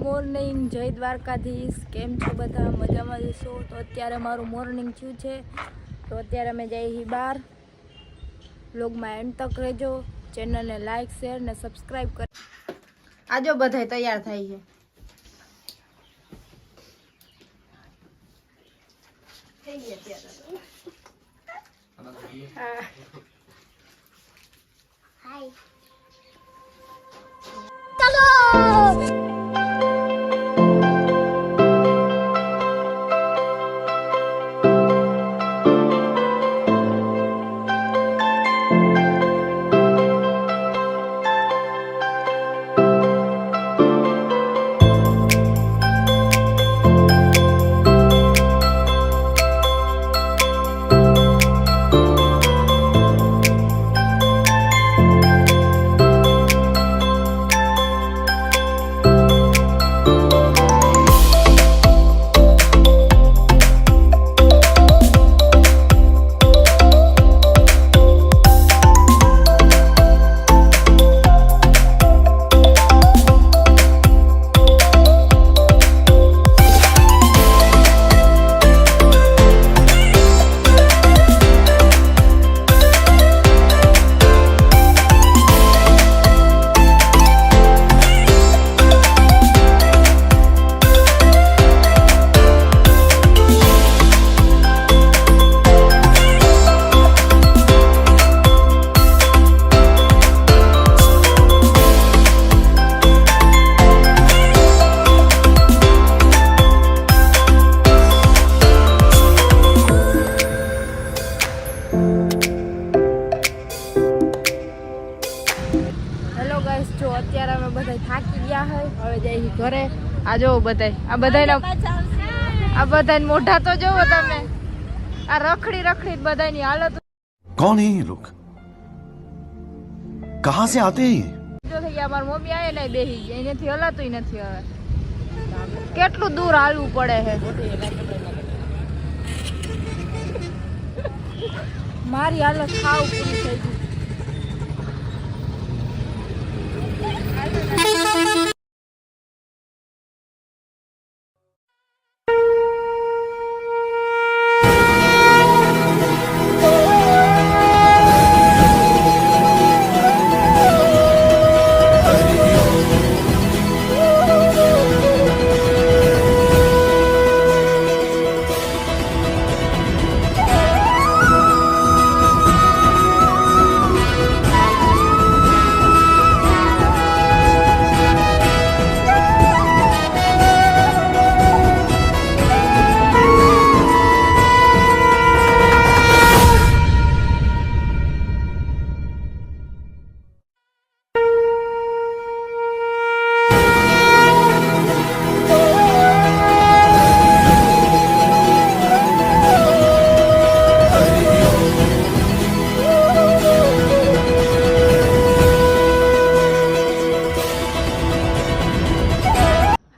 Morning, જય દ્વારકાધીશ. કેમ છો બધા? મજામાં જશો? તો અત્યારે મારું મોર્નિંગ થયું છે, તો અત્યારે અમે જઈએ છીએ બહાર. વ્લોગમાં એન્ડ તક રહેજો. ચેનલને લાઈક, શેર ને સબસ્ક્રાઈબ કરો. આજો બધાય તૈયાર થાય છે. થઈ ગયા ત્યારે. હાય. ચલો. જો અત્યારે અમે બધા થાકી ગયા હોય, હવે જઈએ ઘરે. આ જો બધાય મોઢા તો જોવો તમે. આ રખડી રખડી બધાની હાલત. कौन है ये लोग? कहां से आते हैं? જો થઈ ગયા. મારી મમ્મી આવે ને બેહી ગયા, એનેથી હલાતું નથી. હવે કેટલું દૂર હાલવું પડે છે. મારી હાલત ખાવ પૂરી થઈ ગઈ.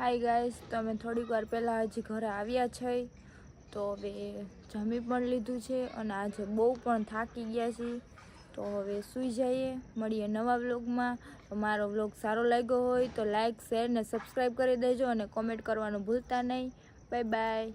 હાય ગાઈસ, તમે થોડીક વાર પહેલાં હજી ઘરે આવ્યા છે, તો હવે જમી પણ લીધું છે અને આજે બહુ પણ થાકી ગયા છીએ, તો હવે સૂઈ જઈએ. મળીએ નવા વ્લોગમાં. મારો વ્લોગ સારો લાગ્યો હોય તો લાઈક, શેર ને સબસ્ક્રાઈબ કરી દેજો અને કોમેન્ટ કરવાનું ભૂલતા નહીં. Bye bye.